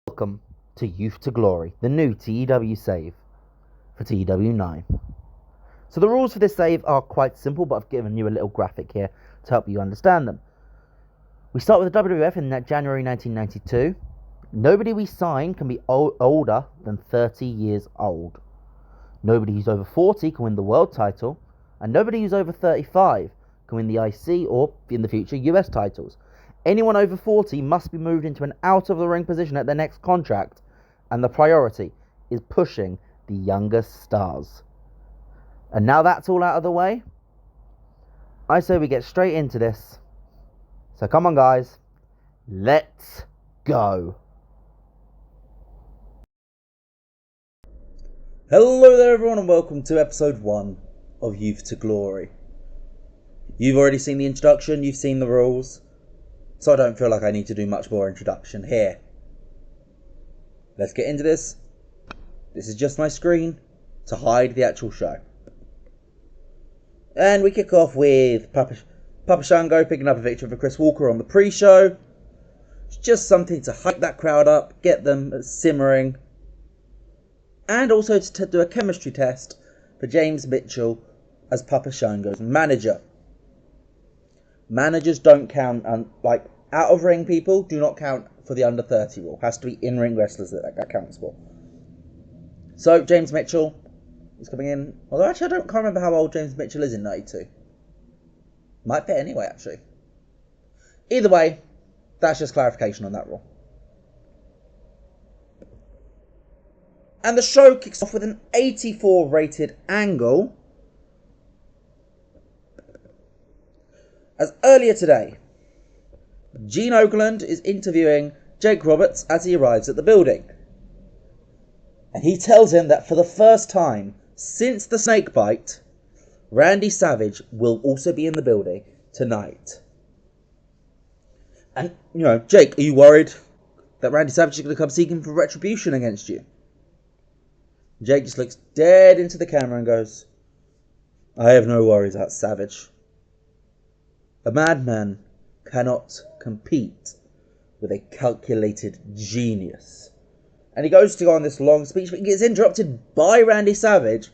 Welcome to Youth to Glory, the new TEW save for TEW 9. So the rules for this save are quite simple, but I've given you a little graphic here to help you understand them. We start with the WWF in January 1992. Nobody we sign can be older than 30 years old. Nobody who's over 40 can win the world title, and nobody who's over 35 can win the IC or, in the future, US titles. Anyone over 40 must be moved into an out-of-the-ring position at their next contract, and the priority is pushing the youngest stars. And now that's all out of the way, I say we get straight into this. So come on, guys, let's go. Hello there everyone and welcome to episode 1 of Youth to Glory. You've already seen the introduction, you've seen the rules, so I don't feel like I need to do much more introduction here. Let's get into this. This is just my screen to hide the actual show. And we kick off with Papa Shango picking up a victory for Chris Walker on the pre-show. It's just something to hype that crowd up, get them simmering, and also to do a chemistry test for James Mitchell as Papa Shango's manager. Managers don't count, out of ring people do not count for the under 30 rule. Has to be in ring wrestlers that counts for. So James Mitchell is coming in. Although actually can't remember how old James Mitchell is in 92. Might fit anyway actually. Either way, that's just clarification on that rule. And the show kicks off with an 84 rated angle. As earlier today, Gene Okerlund is interviewing Jake Roberts as he arrives at the building. And he tells him that for the first time since the snake bite, Randy Savage will also be in the building tonight. And, Jake, are you worried that Randy Savage is going to come seeking for retribution against you? Jake just looks dead into the camera and goes, I have no worries about Savage. A madman cannot compete with a calculated genius. And he goes to go on this long speech, but he gets interrupted by Randy Savage,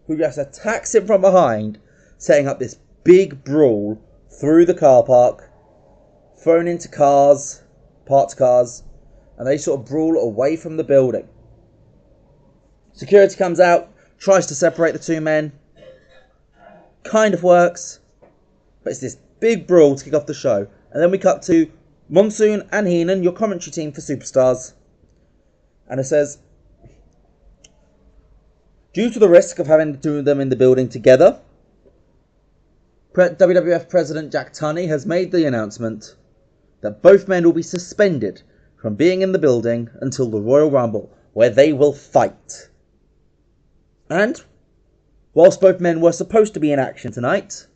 who just attacks him from behind, setting up this big brawl through the car park, thrown into cars, parked cars, and they sort of brawl away from the building. Security comes out, tries to separate the two men. Kind of works, but it's this big brawl to kick off the show. And then we cut to Monsoon and Heenan, your commentary team for Superstars. And it says, due to the risk of having the two of them in the building together, WWF President Jack Tunney has made the announcement that both men will be suspended from being in the building until the Royal Rumble, where they will fight. And, whilst both men were supposed to be in action tonight,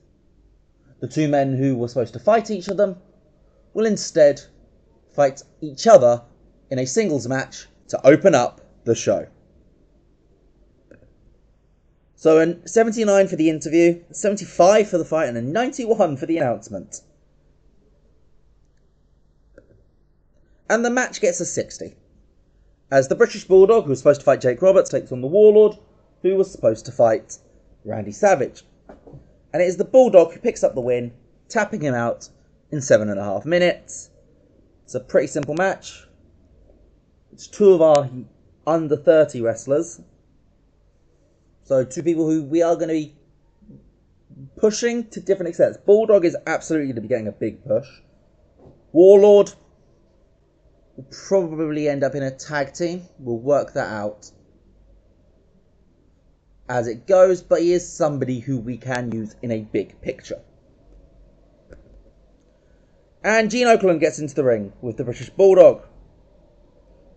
the two men who were supposed to fight each of them will instead fight each other in a singles match to open up the show. So a 79 for the interview, 75 for the fight, and a 91 for the announcement. And the match gets a 60. As the British Bulldog, who was supposed to fight Jake Roberts, takes on the Warlord, who was supposed to fight Randy Savage. And it is the Bulldog who picks up the win, tapping him out in 7.5 minutes. It's a pretty simple match. It's two of our under 30 wrestlers. So two people who we are going to be pushing to different extents. Bulldog is absolutely going to be getting a big push. Warlord will probably end up in a tag team. We'll work that out as it goes, but he is somebody who we can use in a big picture. And Gene Okerlund gets into the ring with the British Bulldog.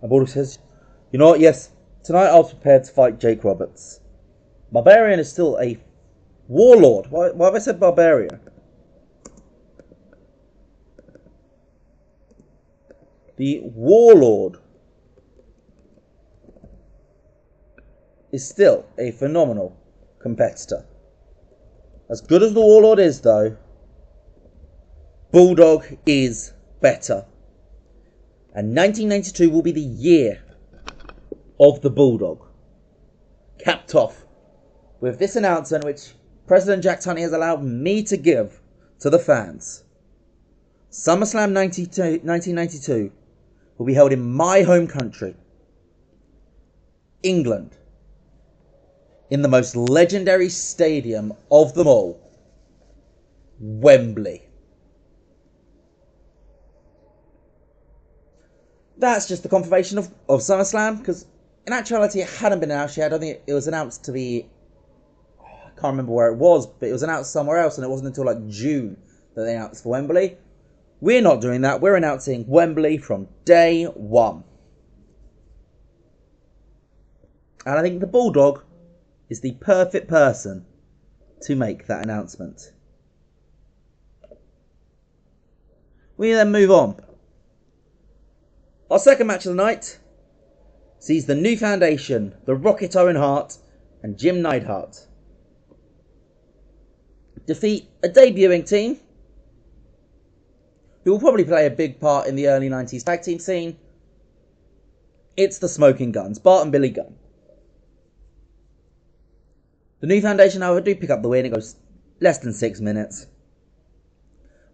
And Bulldog says, you know what, yes, tonight I was prepared to fight Jake Roberts. Barbarian is still a warlord. Why have I said Barbarian? The Warlord is still a phenomenal competitor. As good as the Warlord is, though, Bulldog is better. And 1992 will be the year of the Bulldog. Capped off with this announcement which President Jack Tunney has allowed me to give to the fans. SummerSlam 1992 will be held in my home country, England, in the most legendary stadium of them all, Wembley. That's just the confirmation of SummerSlam, because in actuality it hadn't been announced yet. I don't think it was announced to be, I can't remember where it was, but it was announced somewhere else, and it wasn't until like June that they announced for Wembley. We're not doing that. We're announcing Wembley from day one. And I think the Bulldog is the perfect person to make that announcement. We then move on. Our second match of the night sees the New Foundation, the Rocket Owen Hart and Jim Neidhart, defeat a debuting team who will probably play a big part in the early 90s tag team scene. It's the Smoking Guns, Bart and Billy Gunn. The New Foundation, however, do pick up the win. It goes less than 6 minutes.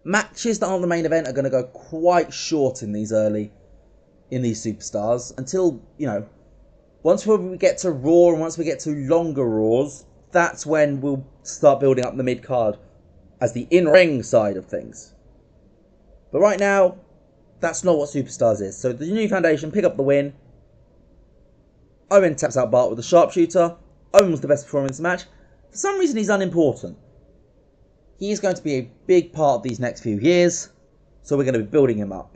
Matches that aren't the main event are going to go quite short in these superstars until, once we get to Raw and once we get to longer Raws, that's when we'll start building up the mid-card as the in-ring side of things. But right now, that's not what Superstars is. So the New Foundation pick up the win. Owen taps out Bart with a sharpshooter. Owen was the best performer in this match. For some reason, he's unimportant. He is going to be a big part of these next few years, so we're going to be building him up.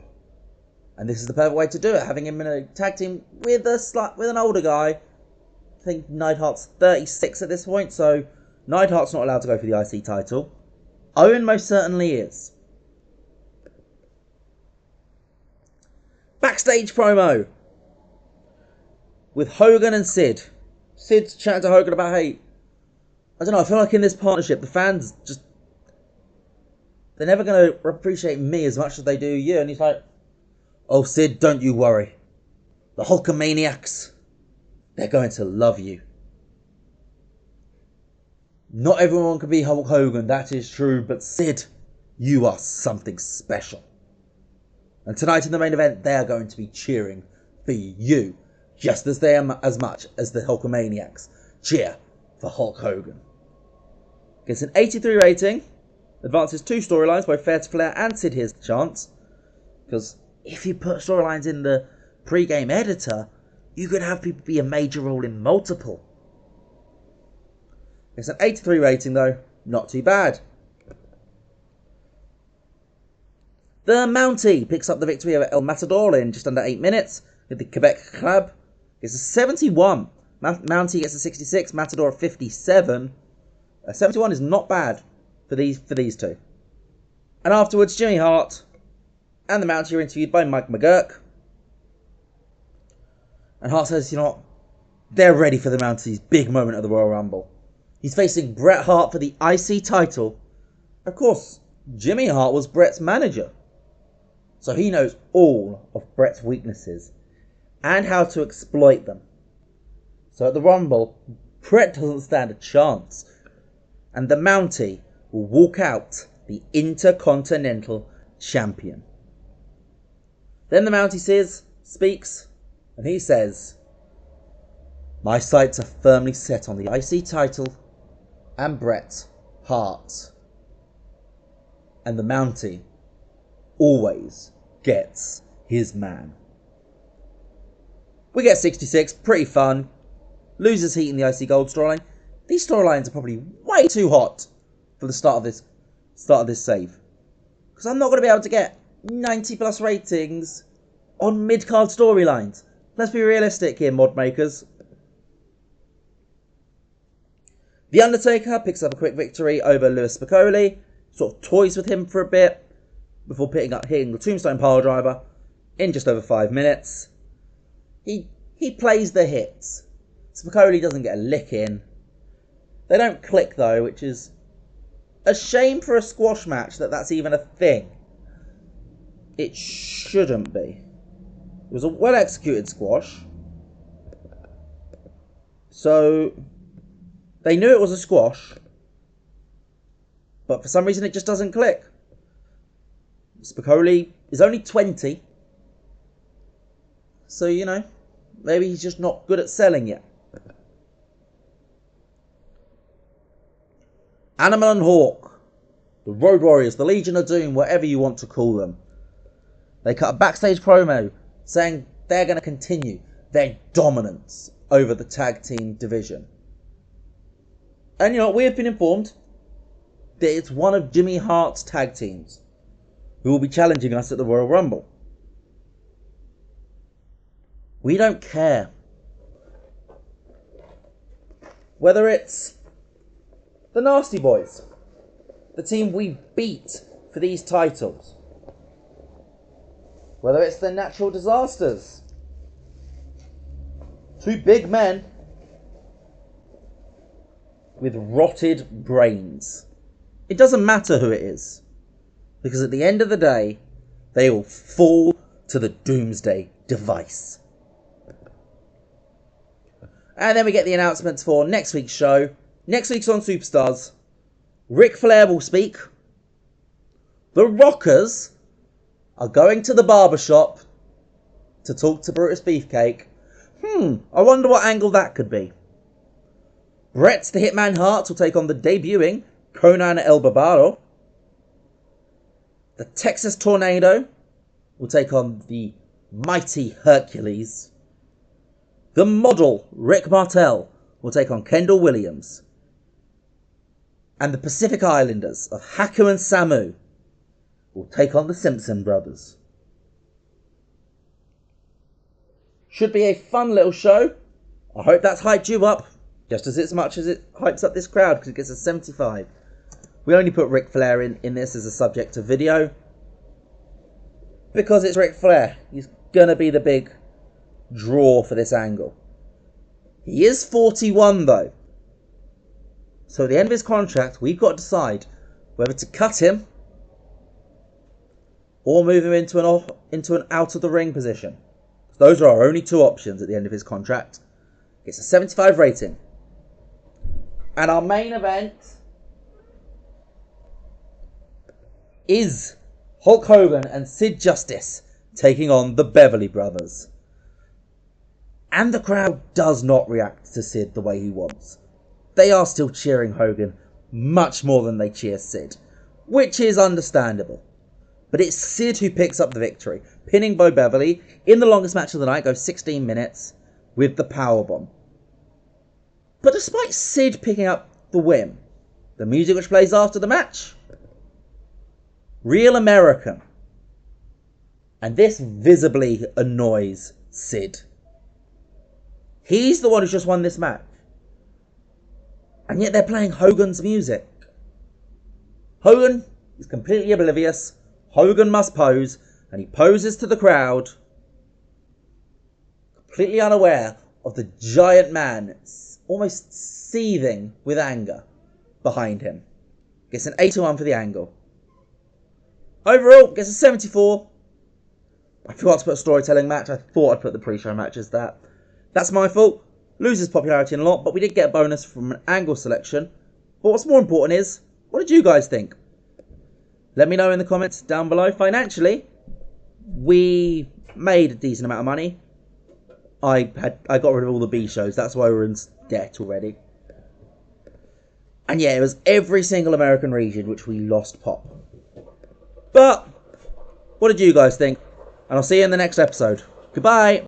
And this is the perfect way to do it, having him in a tag team with an older guy. I think Neidhart's 36 at this point, so Neidhart's not allowed to go for the IC title. Owen most certainly is. Backstage promo with Hogan and Sid. Sid's chatting to Hogan about, hey, I don't know, I feel like in this partnership, the fans just, they're never going to appreciate me as much as they do you. And he's like, oh, Sid, don't you worry. The Hulkamaniacs, they're going to love you. Not everyone can be Hulk Hogan, that is true, but Sid, you are something special. And tonight in the main event, they are going to be cheering for you, just as much as the Hulkamaniacs cheer for Hulk Hogan. Gets an 83 rating, advances 2 storylines, both Fair to Flair and Sid Here's the Chance. Because if you put storylines in the pre-game editor, you could have people be a major role in multiple. It's an 83 rating though, not too bad. The Mountie picks up the victory over El Matador in just under 8 minutes with the Quebec Club. It's a 71. Mountie gets a 66, Matador a 57. 71 is not bad for these two. And afterwards, Jimmy Hart and the Mountie are interviewed by Mike McGurk. And Hart says, they're ready for the Mountie's big moment of the Royal Rumble. He's facing Bret Hart for the IC title. Of course, Jimmy Hart was Bret's manager, so he knows all of Bret's weaknesses and how to exploit them. So at the Rumble, Bret doesn't stand a chance, and the Mountie will walk out the Intercontinental Champion. Then the Mountie speaks, and he says, my sights are firmly set on the IC title and Bret Hart. And the Mountie always gets his man. We get 66, pretty fun. Loses heat in the IC Gold storyline. These storylines are probably way too hot for the start of this save. Because I'm not going to be able to get 90 plus ratings on mid-card storylines. Let's be realistic here, mod makers. The Undertaker picks up a quick victory over Louis Spicolli, sort of toys with him for a bit, before hitting the Tombstone Piledriver in just over 5 minutes. He plays the hits. Spicolli doesn't get a lick in. They don't click though, which is a shame for a squash match that's even a thing. It shouldn't be. It was a well executed squash. So they knew it was a squash, but for some reason it just doesn't click. Spicoli is only 20, so maybe he's just not good at selling yet. Animal and Hawk, the Road Warriors, the Legion of Doom, whatever you want to call them. They cut a backstage promo saying they're going to continue their dominance over the tag team division. And we have been informed that it's one of Jimmy Hart's tag teams who will be challenging us at the Royal Rumble. We don't care. Whether it's the Nasty Boys, the team we beat for these titles, whether it's the Natural Disasters, two big men with rotted brains. It doesn't matter who it is, because at the end of the day, they will fall to the Doomsday device. And then we get the announcements for next week's show. Next week's on Superstars, Ric Flair will speak. The Rockers are going to the barbershop to talk to Brutus Beefcake. I wonder what angle that could be. Bret the Hitman Hart will take on the debuting Conan El Barbaro. The Texas Tornado will take on the mighty Hercules. The model Rick Martel will take on Kendall Williams. And the Pacific Islanders of Haku and Samu will take on the Simpson brothers. Should be a fun little show. I hope that's hyped you up just as much as it hypes up this crowd, because it gets a 75. We only put Ric Flair in this as a subject to video because it's Ric Flair. He's going to be the big draw for this angle. He is 41 though. So at the end of his contract, we've got to decide whether to cut him or move him into an out of the ring position. Those are our only two options at the end of his contract. It's a 75 rating. And our main event is Hulk Hogan and Sid Justice taking on the Beverly Brothers. And the crowd does not react to Sid the way he wants. They are still cheering Hogan much more than they cheer Sid, which is understandable. But it's Sid who picks up the victory, pinning Bo Beverly in the longest match of the night, goes 16 minutes with the powerbomb. But despite Sid picking up the win, the music which plays after the match, Real American. And this visibly annoys Sid. He's the one who's just won this match. And yet they're playing Hogan's music. Hogan is completely oblivious. Hogan must pose, and he poses to the crowd, completely unaware of the giant man, almost seething with anger, behind him. Gets an 81 for the angle. Overall, gets a 74. I forgot to put a storytelling match. I thought I'd put the pre-show match as that. That's my fault. Loses popularity in a lot, but we did get a bonus from an angle selection. But what's more important is, what did you guys think? Let me know in the comments down below. Financially, we made a decent amount of money. I got rid of all the B shows. That's why we're in debt already. And yeah, it was every single American region which we lost pop. But what did you guys think? And I'll see you in the next episode. Goodbye.